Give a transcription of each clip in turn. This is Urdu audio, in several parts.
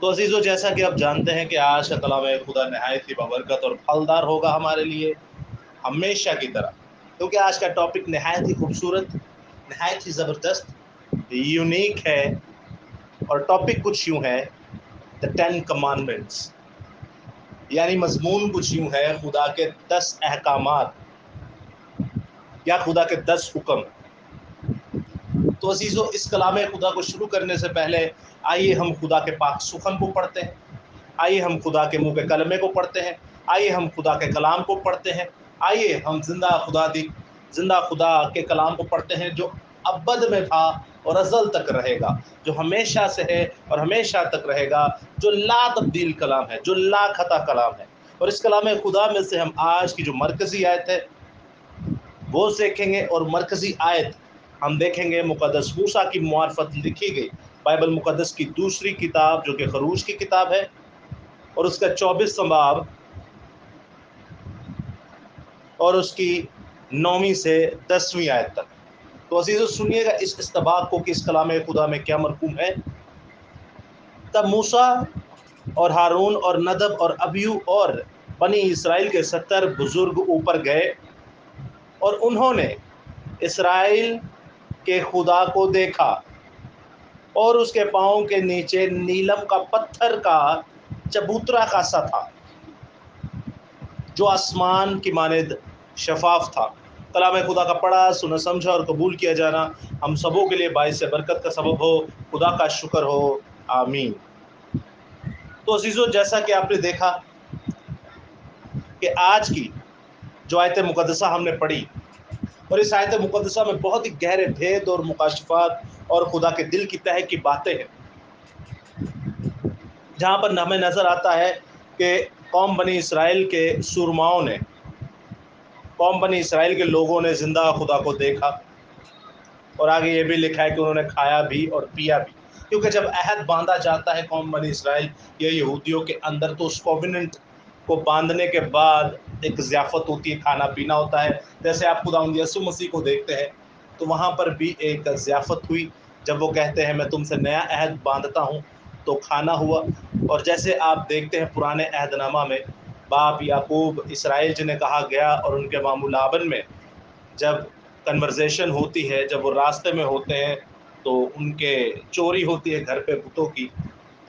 تو عزیزو، جیسا کہ آپ جانتے ہیں کہ آج کا کلام خدا نہایت ہی بابرکت اور پھلدار ہوگا ہمارے لیے ہمیشہ کی طرح، کیونکہ آج کا ٹاپک نہایت ہی خوبصورت، نہایت ہی زبردست، یونیک ہے، اور ٹاپک کچھ یوں ہے: دا 10 کمانڈمنٹس، یعنی مضمون کچھ یوں ہے: خدا کے 10 احکامات یا خدا کے 10 حکم۔ تو عزیزو، اس کلام خدا کو شروع کرنے سے پہلے آئیے ہم خدا کے پاک سخن کو پڑھتے ہیں، آئیے ہم خدا کے منہ کے کلمے کو پڑھتے ہیں، آئیے ہم خدا کے کلام کو پڑھتے ہیں، آئیے ہم زندہ خدا کے کلام کو پڑھتے ہیں، جو ابد میں تھا اور ازل تک رہے گا، جو ہمیشہ سے ہے اور ہمیشہ تک رہے گا، جو لا تبدیل کلام ہے، جو لا خطا کلام ہے۔ اور اس کلام خدا میں سے ہم آج کی جو مرکزی آیت ہے وہ دیکھیں گے، اور مرکزی آیت ہم دیکھیں گے مقدس موسیٰ کی معرفت لکھی گئی بائبل مقدس کی دوسری کتاب جو کہ خروج کی کتاب ہے، اور اس کا 24واں باب اور اس کی 9ویں سے 10ویں آیت تک۔ تو عزیزو، سنیے گا اس استباق کو کہ اس کلام خدا میں کیا مرقوم ہے۔ تب موسیٰ اور ہارون اور ندب اور ابیو اور بنی اسرائیل کے 70 بزرگ اوپر گئے، اور انہوں نے اسرائیل کے خدا کو دیکھا، اور اس کے پاؤں کے نیچے نیلم کا پتھر کا چبوترا کا سا تھا جو آسمان کی مانند شفاف تھا۔ کلام خدا کا پڑھا، سنا، سمجھا اور قبول کیا جانا ہم سبوں کے لیے باعث برکت کا سبب ہو۔ خدا کا شکر ہو، آمین۔ تو عزیزو، جیسا کہ آپ نے دیکھا کہ آج کی جو آیت مقدسہ ہم نے پڑھی، اور اس آیت مقدسہ میں بہت ہی گہرے بھید اور مکاشفات اور خدا کے دل کی تہہ کی باتیں ہیں، جہاں پر ہمیں نظر آتا ہے کہ قوم بنی اسرائیل کے سورماؤں نے، قوم بنی اسرائیل کے لوگوں نے زندہ خدا کو دیکھا، اور آگے یہ بھی لکھا ہے کہ انہوں نے کھایا بھی اور پیا بھی، کیونکہ جب عہد باندھا جاتا ہے قوم بنی اسرائیل یا یہودیوں کے اندر، تو اس کووننٹ کو باندھنے کے بعد ایک ضیافت ہوتی ہے، کھانا پینا ہوتا ہے۔ جیسے آپ خداوند یسوع مسیح کو دیکھتے ہیں تو وہاں پر بھی ایک ضیافت ہوئی، جب وہ کہتے ہیں میں تم سے نیا عہد باندھتا ہوں، تو کھانا ہوا۔ اور جیسے آپ دیکھتے ہیں پرانے عہد نامہ میں، باپ یعقوب اسرائیل جنہیں کہا گیا، اور ان کے ماموں لابن میں جب کنورزیشن ہوتی ہے، جب وہ راستے میں ہوتے ہیں تو ان کے چوری ہوتی ہے گھر پہ بتوں کی،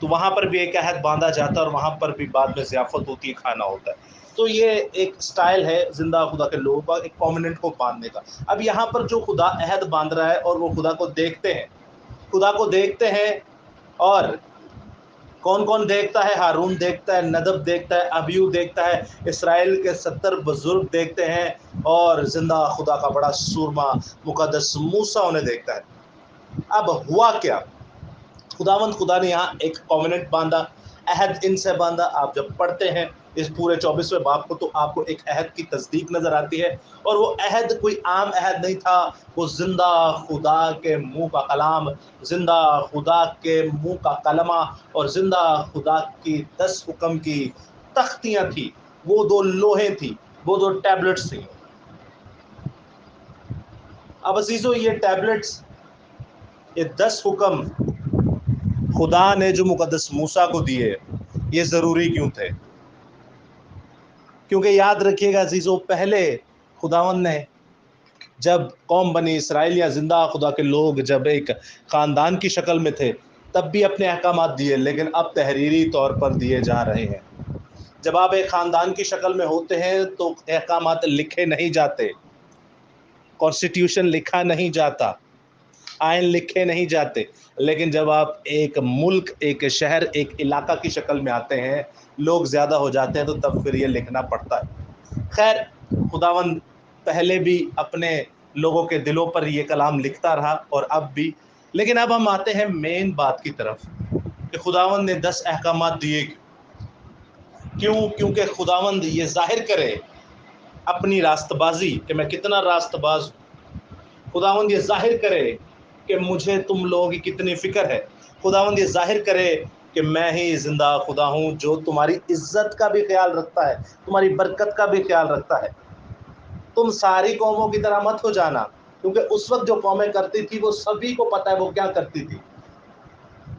تو وہاں پر بھی ایک عہد باندھا جاتا ہے، اور وہاں پر بھی بعد میں ضیافت ہوتی ہے، کھانا ہوتا ہے۔ تو یہ ایک سٹائل ہے زندہ خدا کے لوگوں کا، ایک کووننٹ کو باندھنے کا۔ اب یہاں پر جو خدا عہد باندھ رہا ہے، اور وہ خدا کو دیکھتے ہیں، خدا کو دیکھتے ہیں، اور کون کون دیکھتا ہے؟ ہارون دیکھتا ہے، ندب دیکھتا ہے، ابیو دیکھتا ہے، اسرائیل کے 70 بزرگ دیکھتے ہیں، اور زندہ خدا کا بڑا سورما مقدس موسیٰ انہیں دیکھتا ہے۔ اب ہوا کیا؟ خداوند خدا نے یہاں ایک کووننٹ باندھا، عہد ان سے باندھا۔ آپ جب پڑھتے ہیں اس پورے 24ویں باب کو، تو آپ کو ایک عہد کی تصدیق نظر آتی ہے، اور وہ عہد کوئی عام عہد نہیں تھا، وہ زندہ خدا کے منہ کا کلام، زندہ خدا کے منہ کا کلمہ، اور زندہ خدا کی 10 حکم کی تختیاں تھیں، وہ 2 لوہیں تھیں، وہ 2 ٹیبلٹس تھیں۔ اب عزیزو، یہ ٹیبلٹس، یہ 10 حکم خدا نے جو مقدس موسیٰ کو دیے، یہ ضروری کیوں تھے؟ کیونکہ یاد رکھیے گا عزیزو، پہلے خداوند نے جب قوم بنی اسرائیل یا زندہ خدا کے لوگ جب ایک خاندان کی شکل میں تھے، تب بھی اپنے احکامات دیے، لیکن اب تحریری طور پر دیے جا رہے ہیں۔ جب آپ ایک خاندان کی شکل میں ہوتے ہیں تو احکامات لکھے نہیں جاتے، کانسٹیٹیوشن لکھا نہیں جاتا، آئین لکھے نہیں جاتے، لیکن جب آپ ایک ملک، ایک شہر، ایک علاقہ کی شکل میں آتے ہیں، لوگ زیادہ ہو جاتے ہیں، تو تب پھر یہ لکھنا پڑتا ہے۔ خیر، خداوند پہلے بھی اپنے لوگوں کے دلوں پر یہ کلام لکھتا رہا، اور اب بھی۔ لیکن اب ہم آتے ہیں مین بات کی طرف کہ خداوند نے 10 احکامات دیے کیوں؟ کیونکہ خداوند یہ ظاہر کرے اپنی راست بازی کہ میں کتنا راست باز ہوں۔ خداوند یہ ظاہر کرے کہ مجھے تم لوگوں کی کتنی فکر ہے۔ خداوند یہ ظاہر کرے کہ میں ہی زندہ خدا ہوں، جو تمہاری عزت کا بھی خیال رکھتا ہے، تمہاری برکت کا بھی خیال رکھتا ہے۔ تم ساری قوموں کی طرح مت ہو جانا، کیونکہ اس وقت جو قومیں کرتی تھی وہ سبھی کو پتہ ہے وہ کیا کرتی تھی۔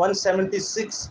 176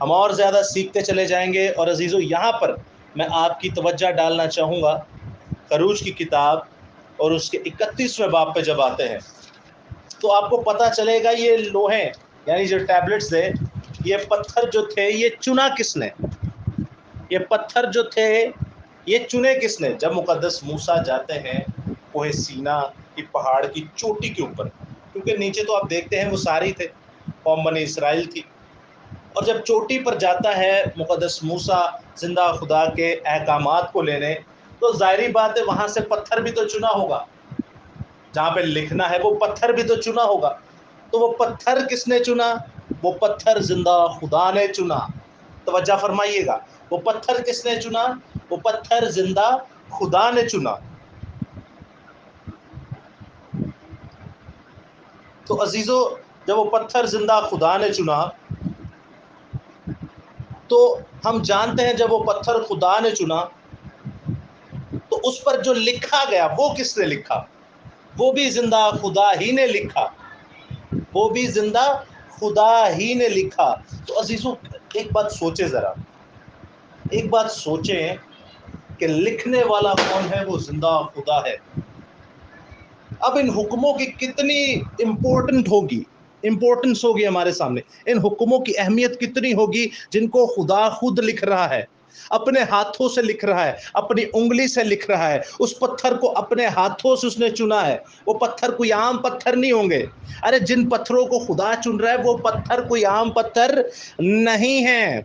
ہم اور زیادہ سیکھتے چلے جائیں گے. اور عزیزو یہاں پر میں آپ کی توجہ ڈالنا چاہوں گا خروج کی کتاب اور اس کے 31ویں باب پہ جب آتے ہیں تو آپ کو پتہ چلے گا یہ لوہے یعنی جو ٹیبلٹس ہے یہ پتھر جو تھے یہ چنا کس نے؟ یہ پتھر جو تھے یہ چنے کس نے؟ جب مقدس موسیٰ جاتے ہیں کوہ سینا کی پہاڑ کی چوٹی کے اوپر، کیونکہ نیچے تو آپ دیکھتے ہیں وہ ساری تھے، قوم بنی اسرائیل تھی، اور جب چوٹی پر جاتا ہے مقدس موسیٰ زندہ خدا کے احکامات کو لینے، تو ظاہری بات ہے وہاں سے پتھر بھی تو چنا ہوگا، جہاں پہ لکھنا ہے وہ پتھر بھی تو چنا ہوگا. تو وہ پتھر کس نے چنا؟ وہ پتھر زندہ خدا نے چنا. توجہ فرمائیے گا، وہ پتھر کس نے چنا؟ وہ پتھر زندہ خدا نے چنا. تو عزیزو جب وہ پتھر زندہ خدا نے چنا تو ہم جانتے ہیں جب وہ پتھر خدا نے چنا تو اس پر جو لکھا گیا وہ کس نے لکھا؟ وہ بھی زندہ خدا ہی نے لکھا، وہ بھی زندہ خدا ہی نے لکھا. تو عزیزو ایک بات سوچے، ذرا ایک بات سوچیں کہ لکھنے والا کون ہے؟ وہ زندہ خدا ہے. اب ان حکموں کی کتنی امپورٹنس ہوگی ہمارے سامنے، ان حکموں کی اہمیت کتنی ہوگی جن کو خدا خود لکھ رہا ہے، اپنے ہاتھوں سے لکھ رہا ہے، اپنی انگلی سے لکھ رہا ہے. اس پتھر کو اپنے ہاتھوں سے اس نے چنا ہے. وہ پتھر کوئی عام پتھر نہیں ہوں گے. ارے جن پتھروں کو خدا چن رہا ہے وہ پتھر کوئی عام پتھر نہیں ہے،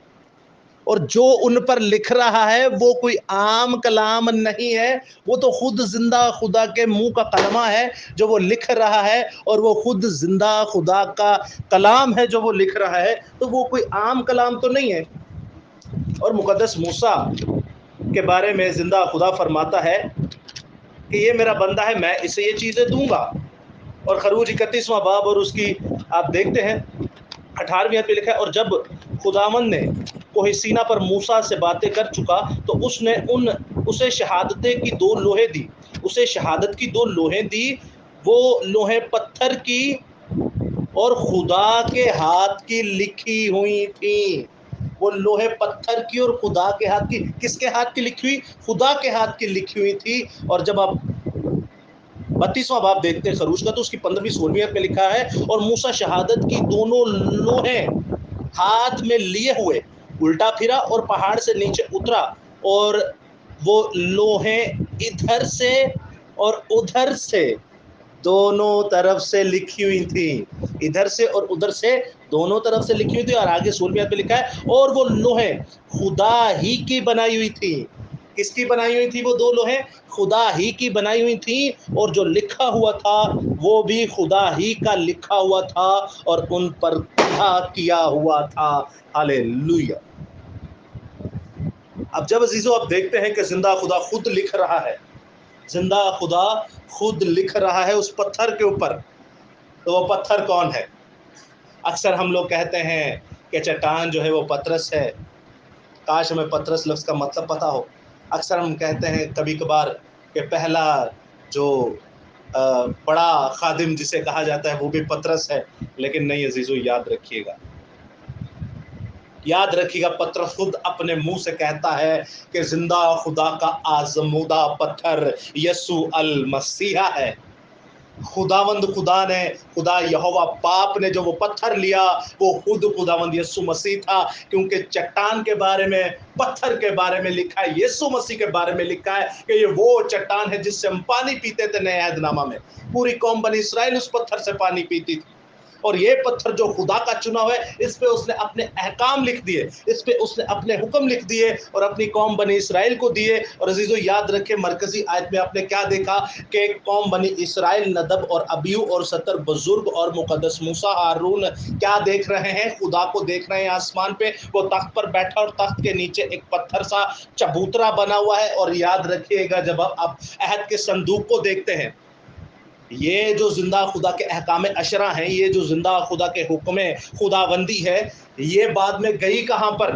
اور جو ان پر لکھ رہا ہے وہ کوئی عام کلام نہیں ہے، وہ تو خود زندہ خدا کے منہ کا کلمہ ہے جو وہ لکھ رہا ہے، اور وہ خود زندہ خدا کا کلام ہے جو وہ لکھ رہا ہے. تو وہ کوئی عام کلام تو نہیں ہے. اور مقدس موسیٰ کے بارے میں زندہ خدا فرماتا ہے کہ یہ میرا بندہ ہے، میں اسے یہ چیزیں دوں گا. اور خروج 31واں باب اور اس کی آپ دیکھتے ہیں 18ویں آیت پہ لکھا ہے، اور جب خداوند نے کوہ سینا پر موسیٰ سے باتیں کر چکا تو اس نے اسے شہادت کی 2 لوہیں دی. اسے شہادت کی 2 لوہیں دی. وہ لوہیں پتھر کی اور خدا کے ہاتھ کی لکھی ہوئی تھیں. وہ لوہے پتھر کی اور خدا کے ہاتھ کی. کس کے ہاتھ کی لکھی ہوئی؟ خدا کے ہاتھ کی لکھی ہوئی تھی. اور جب آپ 32واں باب دیکھتے ہیں خروج کا تو اس کی 15ویں 16ویں آیت میں لکھا ہے، اور موسیٰ شہادت کی دونوں لوہیں ہاتھ میں لیے ہوئے الٹا پھرا اور پہاڑ سے نیچے اترا، اور وہ لوہیں ادھر سے اور ادھر سے دونوں طرف سے لکھی ہوئی تھی. ادھر سے اور ادھر سے دونوں طرف سے لکھی ہوئی تھی. اور آگے 16ویں آیت پہ لکھا ہے، اور وہ لوہیں خدا ہی کی بنائی ہوئی تھی. کس کی بنائی ہوئی تھی؟ وہ 2 لوہیں خدا ہی کی بنائی ہوئی تھی، اور جو لکھا ہوا تھا وہ بھی خدا ہی کا لکھا ہوا تھا اور ان پر کیا ہوا تھا. ہاللیلویہ. اب جب عزیزو آپ دیکھتے ہیں کہ زندہ خدا خود لکھ رہا ہے، زندہ خدا خود لکھ رہا ہے اس پتھر کے اوپر، تو وہ پتھر کون ہے؟ اکثر ہم لوگ کہتے ہیں کہ چٹان جو ہے وہ پترس ہے. کاش ہمیں پترس لفظ کا مطلب پتہ ہو. اکثر ہم کہتے ہیں کبھی کبھار کہ پہلا جو بڑا خادم جسے کہا جاتا ہے وہ بھی پترس ہے، لیکن نہیں عزیزو، یاد رکھیے گا پترس خود اپنے منہ سے کہتا ہے کہ زندہ خدا کا آزمودہ پتھر یسوع المسیح ہے. خداوند خدا یہوہ باپ نے جو وہ پتھر لیا وہ خود خداوند یسوع مسیح تھا، کیونکہ چٹان کے بارے میں، پتھر کے بارے میں لکھا ہے، یسوع مسیح کے بارے میں لکھا ہے کہ یہ وہ چٹان ہے جس سے ہم پانی پیتے تھے. نئے عہد نامہ میں پوری قوم بنی اسرائیل اس پتھر سے پانی پیتی تھی، اور یہ پتھر جو خدا کا چنا ہوا ہے اس پہ اس نے اپنے احکام لکھ دیے، اس پہ اس نے اپنے حکم لکھ دیے اور اپنی قوم بنی اسرائیل کو دیے. اور عزیزو یاد رکھیں مرکزی آیت میں آپ نے کیا دیکھا کہ قوم بنی اسرائیل ندب اور ابیو اور 70 بزرگ اور مقدس موسیٰ ہارون کیا دیکھ رہے ہیں؟ خدا کو دیکھ رہے ہیں آسمان پہ. وہ تخت پر بیٹھا اور تخت کے نیچے ایک پتھر سا چبوترا بنا ہوا ہے. اور یاد رکھیے گا جب آپ عہد کے صندوق کو دیکھتے ہیں، یہ جو زندہ خدا کے احکام عشرہ ہیں، یہ جو زندہ خدا کے حکم خداوندی ہے، یہ بعد میں گئی کہاں پر؟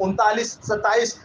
39 27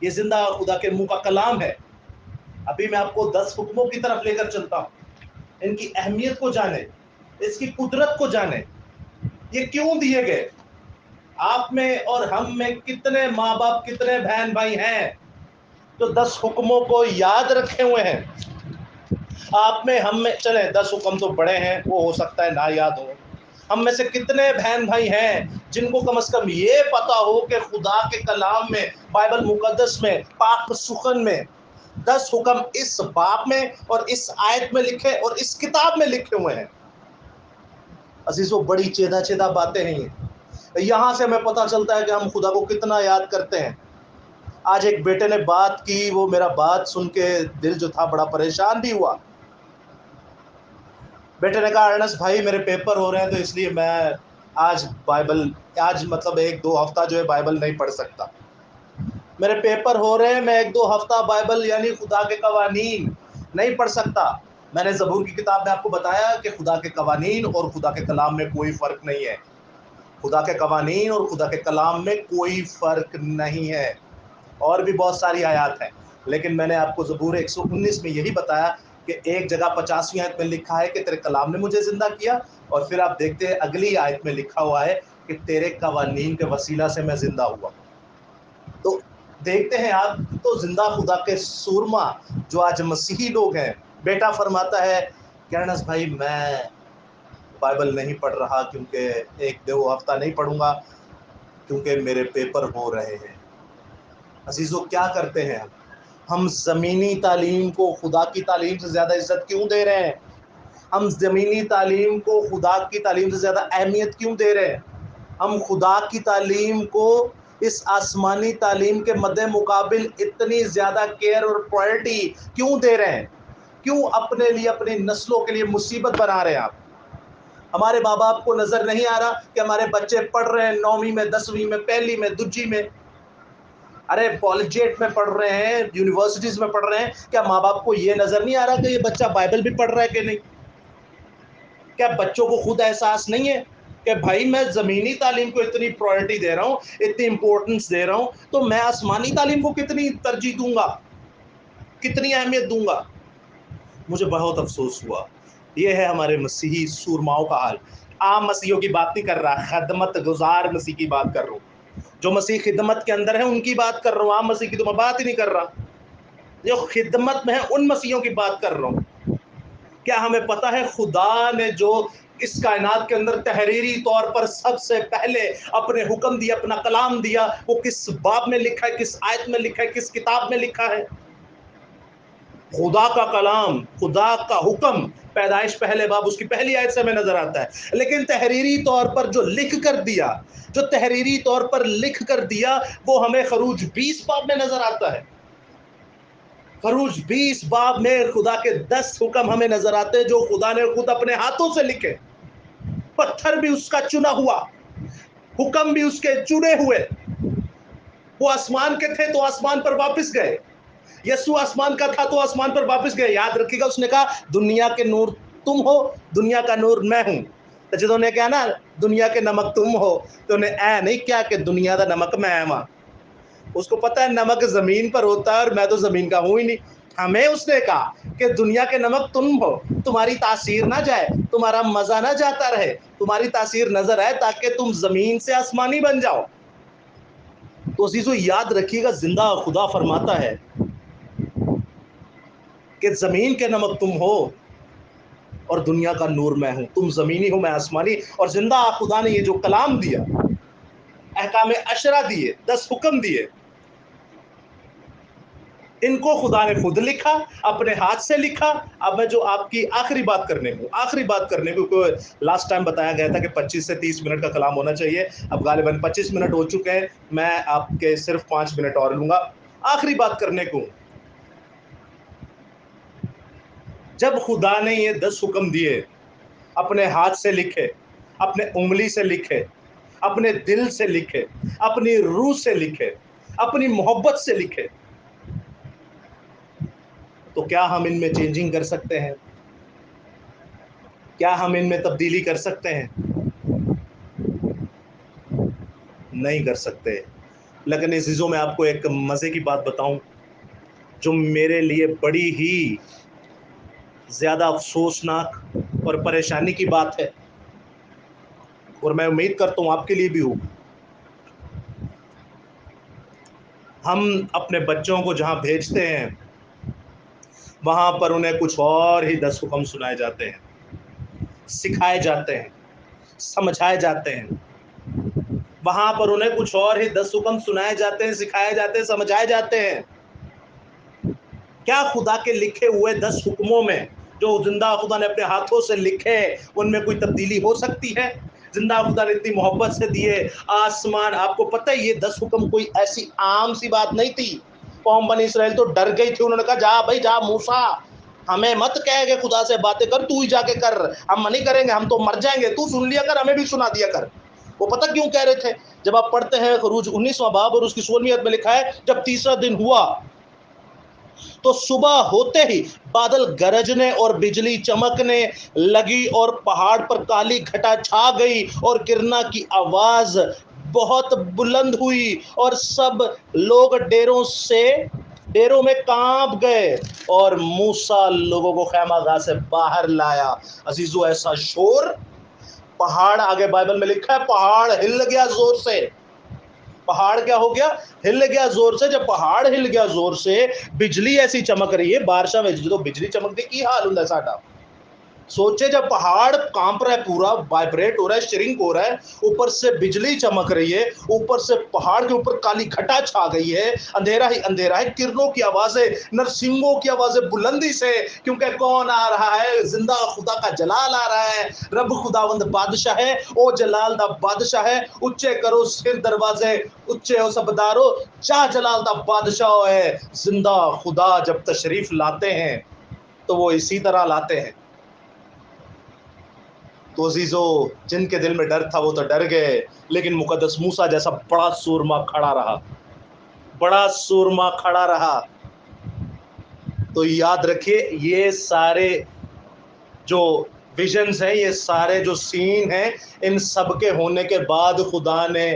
یہ زندہ خدا کے منہ کا کلام ہے۔ ابھی میں آپ کو 10 حکموں کی طرف لے کر چلتا ہوں، ان کی اہمیت کو جانیں، اس کی قدرت کو جانیں، یہ کیوں دیے گئے۔ آپ میں اور ہم میں کتنے ماں باپ، کتنے بہن بھائی ہیں جو 10 حکموں کو یاد رکھے ہوئے ہیں؟ آپ میں، ہم میں، چلیں 10 حکم تو بڑے ہیں، وہ ہو سکتا ہے نہ یاد ہو۔ ہم میں سے کتنے بہن بھائی ہیں جن کو کم از کم یہ پتا ہو کہ خدا کے کلام میں، بائبل مقدس میں، پاک سخن میں 10 حکم اس باب میں اور اس آیت میں لکھے اور اس کتاب میں لکھے ہوئے ہیں؟ عزیزو، بڑی چیدہ چیدہ باتیں ہیں یہ۔ یہاں سے ہمیں پتہ چلتا ہے کہ ہم خدا کو کتنا یاد کرتے ہیں۔ آج ایک بیٹے نے بات کی، وہ میرا بات سن کے دل جو تھا بڑا پریشان بھی ہوا۔ بیٹے نے کہا ارنس بھائی میرے پیپر ہو رہے ہیں تو اس لیے میں آج مطلب 1-2 ہفتہ جو ہے بائبل نہیں پڑھ سکتا۔ میرے پیپر ہو رہے ہیں، میں 1-2 ہفتہ بائبل یعنی خدا کے قوانین نہیں پڑھ سکتا۔ میں نے زبور کی کتاب میں آپ کو بتایا کہ خدا کے قوانین اور خدا کے کلام میں کوئی فرق نہیں ہے۔ خدا کے قوانین اور خدا کے کلام میں کوئی فرق نہیں ہے۔ اور بھی بہت ساری آیات ہیں، لیکن میں نے آپ کو زبور 119 میں یہی بتایا کہ ایک جگہ 50ویں آیت میں لکھا ہے کہ تیرے کلام نے مجھے زندہ کیا، اور پھر آپ دیکھتے ہیں اگلی آیت میں لکھا ہوا ہے کہ تیرے قوانین کے وسیلہ سے میں زندہ ہوا۔ تو دیکھتے ہیں آپ، تو زندہ خدا کے سورما جو آج مسیحی لوگ ہیں، بیٹا فرماتا ہے کہ ارنس بھائی میں بائبل نہیں پڑھ رہا کیونکہ 1-2 ہفتہ نہیں پڑھوں گا کیونکہ میرے پیپر ہو رہے ہیں۔ عزیزو، کیا کرتے ہیں ہم زمینی تعلیم کو خدا کی تعلیم سے زیادہ عزت کیوں دے رہے ہیں؟ ہم زمینی تعلیم کو خدا کی تعلیم سے زیادہ اہمیت کیوں دے رہے ہیں؟ ہم خدا کی تعلیم کو اس آسمانی تعلیم کے مد مقابل اتنی زیادہ کیئر اور پرائرٹی کیوں دے رہے ہیں؟ کیوں اپنے لیے، اپنی نسلوں کے لیے مصیبت بنا رہے ہیں آپ؟ ہمارے ماں باپ کو نظر نہیں آ رہا کہ ہمارے بچے پڑھ رہے ہیں 9ویں میں، 10ویں میں، پہلی میں، دوجی میں، ارے کالجیٹ میں پڑھ رہے ہیں، یونیورسٹیز میں پڑھ رہے ہیں؟ کیا ماں باپ کو یہ نظر نہیں آ رہا کہ یہ بچہ بائبل بھی پڑھ رہا ہے کہ نہیں؟ کیا بچوں کو خود احساس نہیں ہے کہ بھائی میں زمینی تعلیم کو اتنی پرائرٹی دے رہا ہوں، اتنی امپورٹنس دے رہا ہوں، تو میں آسمانی تعلیم کو کتنی ترجیح دوں گا، کتنی اہمیت دوں گا؟ مجھے بہت افسوس ہوا۔ یہ ہے ہمارے مسیحی سورماؤں کا حال۔ عام مسیحیوں کی بات نہیں کر رہا، خدمت گزار مسیح کی بات کر رہا ہوں۔ جو مسیح خدمت کے اندر ہے ان کی بات کر رہا ہوں، عام مسیح کی تو میں بات ہی نہیں کر رہا۔ جو خدمت میں ہے ان مسیحیوں کی بات کر رہا ہوں۔ کیا ہمیں پتہ ہے خدا نے جو اس کائنات کے اندر تحریری طور پر سب سے پہلے اپنے حکم دیا، اپنا کلام دیا، وہ کس باب میں لکھا ہے، کس آیت میں لکھا ہے، کس کتاب میں لکھا ہے؟ خدا کا کلام، خدا کا حکم پیدائش پہلے باب اس کی پہلی آیت سے ہمیں نظر آتا ہے، لیکن تحریری طور پر جو لکھ کر دیا، جو تحریری طور پر لکھ کر دیا، وہ ہمیں خروج 20 باب میں نظر آتا ہے۔ خروج 20 باب میں خدا کے 10 حکم ہمیں نظر آتے ہیں جو خدا نے خود اپنے ہاتھوں سے لکھے۔ پتھر بھی اس کا چنا ہوا، حکم بھی اس کے چنے ہوئے۔ وہ آسمان کے تھے تو آسمان پر واپس گئے، یسوع آسمان کا تھا تو آسمان پر واپس گئے۔ یاد رکھیے گا اس نے کہا دنیا کے نور تم ہو، دنیا کا نور میں ہوں۔ تو جدوں نے کہا نا دنیا کے نمک تم ہو، تو انہیں اے نہیں کیا کہ دنیا دا نمک میں ہاں۔ اس کو پتہ ہے نمک زمین پر ہوتا ہے اور میں تو زمین کا ہوں ہی نہیں۔ ہمیں اس نے کہا کہ دنیا کے نمک تم ہو، تمہاری تاثیر نہ جائے، تمہارا مزہ نہ جاتا رہے، تمہاری تاثیر نظر آئے تاکہ تم زمین سے آسمانی بن جاؤ۔ تو عزیزو یاد رکھیے گا، زندہ خدا فرماتا ہے کہ زمین کے نمک تم ہو اور دنیا کا نور میں ہوں۔ تم زمینی ہو، میں آسمانی۔ اور زندہ خدا نے یہ جو کلام دیا، احکام عشرہ دیے، 10 حکم دیے، ان کو خدا نے خود لکھا، اپنے ہاتھ سے لکھا۔ اب میں جو آپ کی آخری بات کرنے کو لاسٹ ٹائم بتایا گیا تھا کہ 25 سے 30 منٹ کا کلام ہونا چاہیے، اب غالباً 25 منٹ ہو چکے ہیں، میں آپ کے صرف 5 منٹ اور لوں گا آخری بات کرنے کو۔ جب خدا نے یہ 10 حکم دیے، اپنے ہاتھ سے لکھے، اپنے انگلی سے لکھے، اپنے دل سے لکھے، اپنی روح سے لکھے، اپنی محبت سے لکھے، تو کیا ہم ان میں چینجنگ کر سکتے ہیں؟ کیا ہم ان میں تبدیلی کر سکتے ہیں؟ نہیں کر سکتے۔ لیکن عزیزوں میں آپ کو ایک مزے کی بات بتاؤں جو میرے لیے بڑی ہی زیادہ افسوسناک اور پریشانی کی بات ہے، اور میں امید کرتا ہوں آپ کے لیے بھی ہو۔ ہم اپنے بچوں کو جہاں بھیجتے ہیں وہاں پر انہیں کچھ اور ہی 10 حکم سنائے جاتے ہیں، سکھائے جاتے ہیں، سمجھائے جاتے ہیں۔ وہاں پر انہیں کچھ اور ہی 10 حکم سنائے جاتے ہیں، سکھائے جاتے ہیں، سمجھائے جاتے ہیں۔ کیا خدا کے لکھے ہوئے 10 حکموں میں جو زندہ خدا نے اپنے ہاتھوں سے لکھے ان میں کوئی تبدیلی ہو سکتی ہے؟ زندہ خدا نے اتنی محبت سے دیے آسمان، آپ کو پتہ ہے یہ 10 حکم کوئی ایسی عام سی بات نہیں تھی۔ قوم بنی اسرائیل تو ڈر گئی تھی، انہوں نے کہا جا بھائی جا موسیٰ، ہمیں مت کہے کہ خدا سے باتیں کر، تو ہی جا کے کر، ہم نہیں کریں گے، ہم تو مر جائیں گے، تو سن لیا کر، ہمیں بھی سنا دیا کر۔ وہ پتہ کیوں کہہ رہے تھے؟ جب آپ پڑھتے ہیں خروج 19واں باب اور اس کی 16ویں آیت میں لکھا ہے جب تیسرا دن ہوا تو صبح ہوتے ہی بادل گرجنے اور بجلی چمکنے لگی اور پہاڑ پر کالی گھٹا چھا گئی اور گرنا کی آواز بہت بلند ہوئی اور سب لوگ ڈیروں میں کانپ گئے اور موسیٰ لوگوں کو خیمہ گاہ سے باہر لایا۔ عزیزو ایسا شور، پہاڑ، آگے بائبل میں لکھا ہے پہاڑ ہل گیا زور سے۔ پہاڑ کیا ہو گیا؟ ہل گیا زور سے۔ جب پہاڑ ہل گیا زور سے، بجلی ایسی چمک رہی ہے، بارشاں میں جو بجلی چمکتی کی حال ہوں ساڈا۔ سوچے جب پہاڑ کانپ رہا ہے، پورا وائبریٹ ہو رہا ہے، شرنک ہو رہا ہے، اوپر سے بجلی چمک رہی ہے، اوپر سے پہاڑ کے اوپر کالی گھٹا چھا گئی ہے، اندھیرا ہی اندھیرا ہے، کرنوں کی آوازیں، نرسنگوں کی آوازیں بلندی سے، کیونکہ کون آ رہا ہے؟ زندہ خدا کا جلال آ رہا ہے۔ رب خداوند بادشاہ ہے، او جلال دا بادشاہ ہے۔ اچھے کرو سر دروازے، اچھے ہو سبدارو، جا جلال دا بادشاہ ہے۔ زندہ خدا جب تشریف لاتے ہیں تو وہ اسی طرح لاتے ہیں۔ تو عزیزو، جن کے دل میں ڈر تھا وہ تو ڈر گئے، لیکن مقدس موسیٰ جیسا بڑا سورما کھڑا رہا، بڑا سورما کھڑا رہا۔ تو یاد رکھیے یہ سارے جو ویژنز ہیں، یہ سارے جو سین ہیں، ان سب کے ہونے کے بعد خدا نے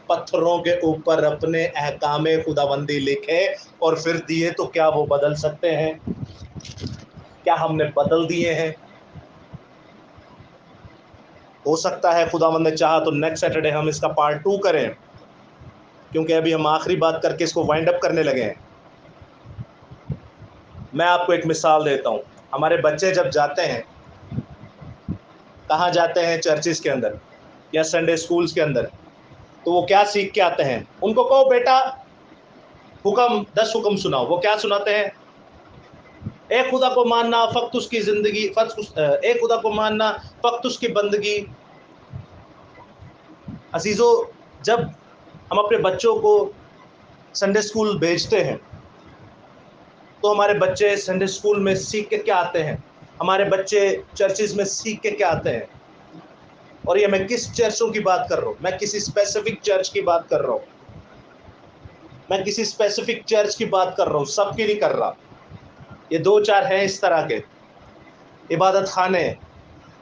پتھروں کے اوپر اپنے احکام خداوندی لکھے اور پھر دیے۔ تو کیا وہ بدل سکتے ہیں؟ کیا ہم نے بدل دیے ہیں؟ ہو سکتا ہے خداوند نے چاہا تو نیکسٹ سیٹرڈے ہم اس کا پارٹ 2 کریں، کیونکہ ابھی ہم آخری بات کر کے اس کو وائنڈ اپ کرنے لگے ہیں۔ میں آپ کو ایک مثال دیتا ہوں۔ ہمارے بچے جب جاتے ہیں، کہاں جاتے ہیں؟ چرچز کے اندر یا سنڈے سکولز کے اندر، تو وہ کیا سیکھ کے آتے ہیں؟ ان کو کہو بیٹا حکم 10 حکم سناؤ، وہ کیا سناتے ہیں؟ ایک خدا کو ماننا، فقط اس کی زندگی، ایک خدا کو ماننا، فقط اس کی بندگی۔ عزیزو، جب ہم اپنے بچوں کو سنڈے سکول بھیجتے ہیں تو ہمارے بچے سنڈے سکول میں سیکھ کے کیا آتے ہیں؟ ہمارے بچے چرچز میں سیکھ کے کیا آتے ہیں؟ اور یہ میں کس چرچوں کی بات کر رہا ہوں؟ میں کسی اسپیسیفک چرچ کی بات کر رہا ہوں، میں کسی اسپیسیفک چرچ کی بات کر رہا ہوں، سب کی نہیں کر رہا۔ یہ 2-4 ہیں اس طرح کے عبادت خانے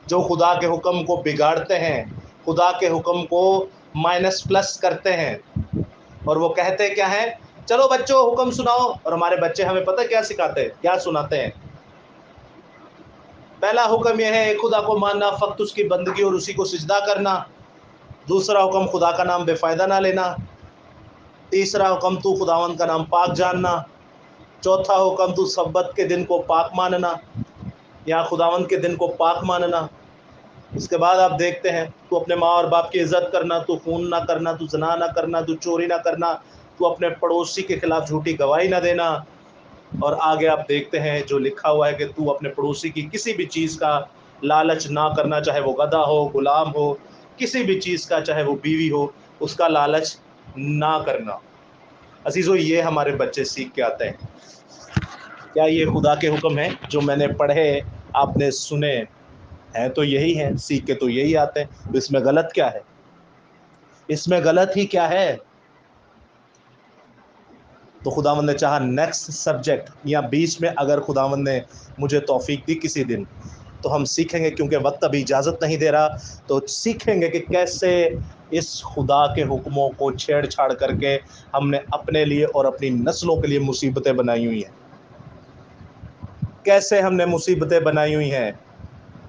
جو خدا کے حکم کو بگاڑتے ہیں، خدا کے حکم کو مائنس پلس کرتے ہیں، اور وہ کہتے کیا ہیں؟ چلو بچوں حکم سناؤ، اور ہمارے بچے ہمیں پتہ کیا سکھاتے ہیں، کیا سناتے ہیں؟ پہلا حکم یہ ہے ایک خدا کو ماننا، فقط اس کی بندگی اور اسی کو سجدہ کرنا۔ دوسرا حکم خدا کا نام بے فائدہ نہ لینا۔ تیسرا حکم تو خداوند کا نام پاک جاننا۔ چوتھا حکم تو سبت کے دن کو پاک ماننا، یا خداوند کے دن کو پاک ماننا۔ اس کے بعد آپ دیکھتے ہیں تو اپنے ماں اور باپ کی عزت کرنا، تو خون نہ کرنا، تو زنا نہ کرنا، تو چوری نہ کرنا، تو اپنے پڑوسی کے خلاف جھوٹی گواہی نہ دینا۔ اور آگے آپ دیکھتے ہیں جو لکھا ہوا ہے کہ تو اپنے پڑوسی کی کسی بھی چیز کا لالچ نہ کرنا، چاہے وہ گدھا ہو، غلام ہو، کسی بھی چیز کا، چاہے وہ بیوی ہو، اس کا لالچ نہ کرنا۔ عزیزو، یہ ہمارے بچے سیکھ کے آتے ہیں۔ کیا یہ خدا کے حکم ہیں جو میں نے پڑھے، آپ نے سنے ہیں؟ تو یہی ہیں، سیکھ کے تو یہی آتے ہیں۔ تو اس میں غلط کیا ہے؟ اس میں غلط ہی کیا ہے؟ تو خداوند نے چاہا نیکسٹ سبجیکٹ یا 20 میں اگر خداوند نے مجھے توفیق دی کسی دن تو ہم سیکھیں گے، کیونکہ وقت ابھی اجازت نہیں دے رہا، تو سیکھیں گے کہ کیسے اس خدا کے حکموں کو چھیڑ چھاڑ کر کے ہم نے اپنے لیے اور اپنی نسلوں کے لیے مصیبتیں بنائی ہوئی ہیں۔ کیسے ہم نے مصیبتیں بنائی ہوئی ہیں،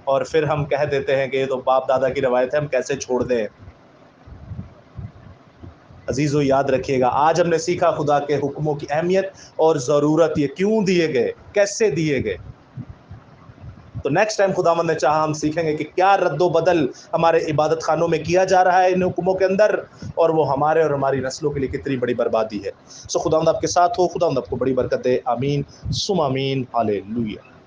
اور پھر ہم کہہ دیتے ہیں کہ یہ تو باپ دادا کی روایت ہے، ہم کیسے چھوڑ دیں۔ عزیزو یاد رکھیے گا، آج ہم نے سیکھا خدا کے حکموں کی اہمیت اور ضرورت، یہ کیوں دیے گئے، کیسے دیے گئے۔ تو نیکسٹ ٹائم خداوند نے چاہا ہم سیکھیں گے کہ کیا رد و بدل ہمارے عبادت خانوں میں کیا جا رہا ہے ان حکموں کے اندر، اور وہ ہمارے اور ہماری نسلوں کے لیے کتنی بڑی بربادی ہے۔ سو خداوند آپ کے ساتھ ہو، خداوند آپ کو بڑی برکت دے، آمین ثم آمین، ہاللویہ۔